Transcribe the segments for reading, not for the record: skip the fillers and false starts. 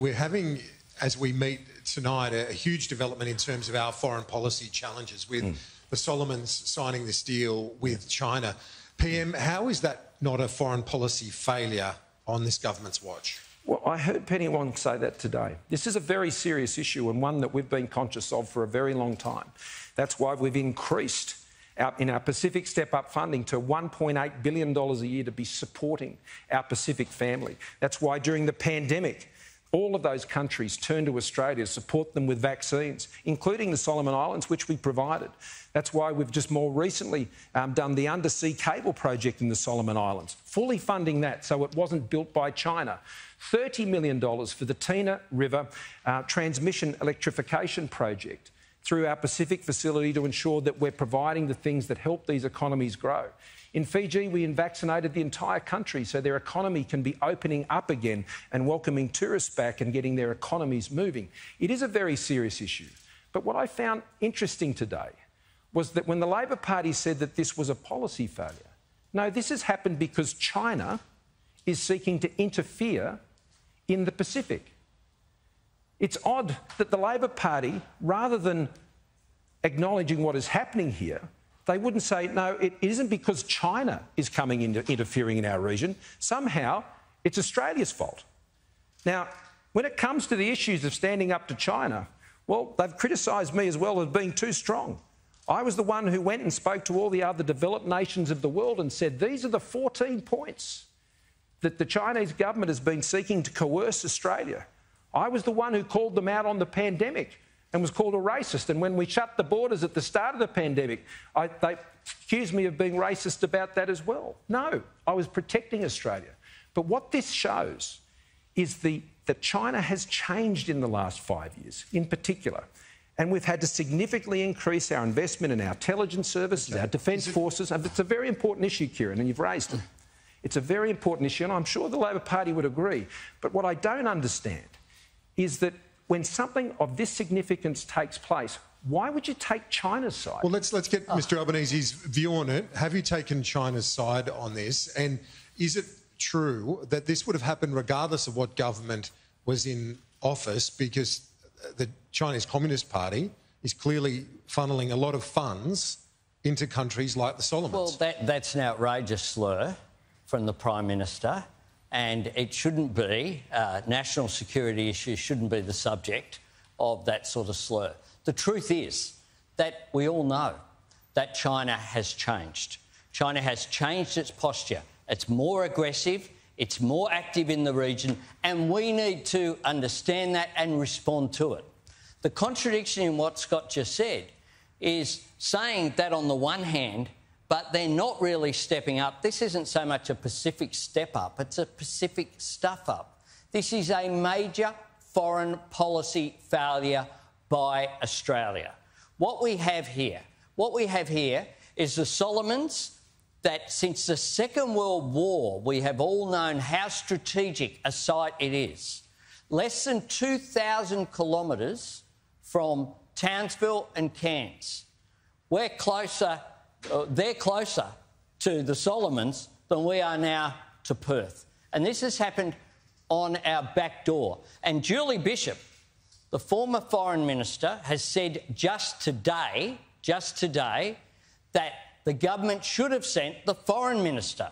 We're having, as we meet tonight, a huge development in terms of our foreign policy challenges with the Solomons signing this deal with China. PM, how is that not a foreign policy failure on this government's watch? Well, I heard Penny Wong say that today. This is a very serious issue and one that we've been conscious of for a very long time. That's why we've increased in our Pacific Step-Up funding to $1.8 billion a year to be supporting our Pacific family. That's why during the pandemic, all of those countries turned to Australia to support them with vaccines, including the Solomon Islands, which we provided. That's why we've just more recently done the undersea cable project in the Solomon Islands, fully funding that so it wasn't built by China. $30 million for the Tina River transmission electrification project through our Pacific facility to ensure that we're providing the things that help these economies grow. In Fiji, we vaccinated the entire country so their economy can be opening up again and welcoming tourists back and getting their economies moving. It is a very serious issue. But what I found interesting today was that when the Labor Party said that this was a policy failure, no, this has happened because China is seeking to interfere in the Pacific. It's odd that the Labor Party, rather than acknowledging what is happening here, they wouldn't say, no, it isn't because China is coming into interfering in our region. Somehow, it's Australia's fault. Now, when it comes to the issues of standing up to China, well, they've criticised me as well as being too strong. I was the one who went and spoke to all the other developed nations of the world and said, these are the 14 points that the Chinese government has been seeking to coerce Australia. I was the one who called them out on the pandemic and was called a racist. And when we shut the borders at the start of the pandemic, they accused me of being racist about that as well. No, I was protecting Australia. But what this shows is that China has changed in the last 5 years, in particular. And we've had to significantly increase our investment in our intelligence services, our defence forces. And it's a very important issue, Kieran, and you've raised it. It's a very important issue, and I'm sure the Labor Party would agree. But what I don't understand is that when something of this significance takes place, why would you take China's side? Well, let's get Mr Albanese's view on it. Have you taken China's side on this? And is it true that this would have happened regardless of what government was in office, because the Chinese Communist Party is clearly funneling a lot of funds into countries like the Solomons? Well, that's an outrageous slur from the Prime Minister. And it shouldn't be, national security issues shouldn't be the subject of that sort of slur. The truth is that we all know that China has changed. China has changed its posture. It's more aggressive, it's more active in the region, and we need to understand that and respond to it. The contradiction in what Scott just said is saying that on the one hand, but they're not really stepping up. This isn't so much a Pacific step-up, it's a Pacific stuff-up. This is a major foreign policy failure by Australia. What we have here is the Solomons, that since the Second World War, we have all known how strategic a site it is. Less than 2,000 kilometres from Townsville and Cairns. They're closer to the Solomons than we are now to Perth. And this has happened on our back door. And Julie Bishop, the former Foreign Minister, has said just today that the government should have sent the Foreign Minister.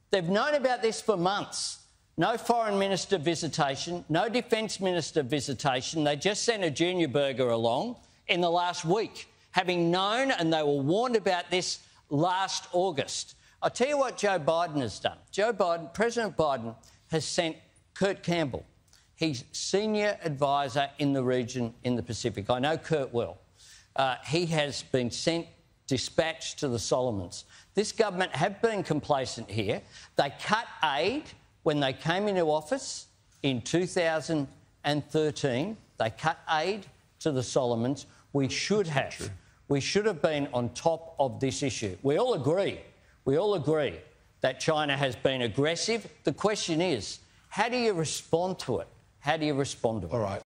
They've known about this for months. No Foreign Minister visitation, no Defence Minister visitation. They just sent a junior burger along in the last week, having known, and they were warned about this last August. I'll tell you what Joe Biden has done. President Biden has sent Kurt Campbell, he's senior advisor in the region in the Pacific. I know Kurt well. He has been dispatched to the Solomons. This government have been complacent here. They cut aid when they came into office in 2013. They cut aid to the Solomons. We should have been on top of this issue. We all agree that China has been aggressive. The question is, how do you respond to it? How do you respond to it? All right.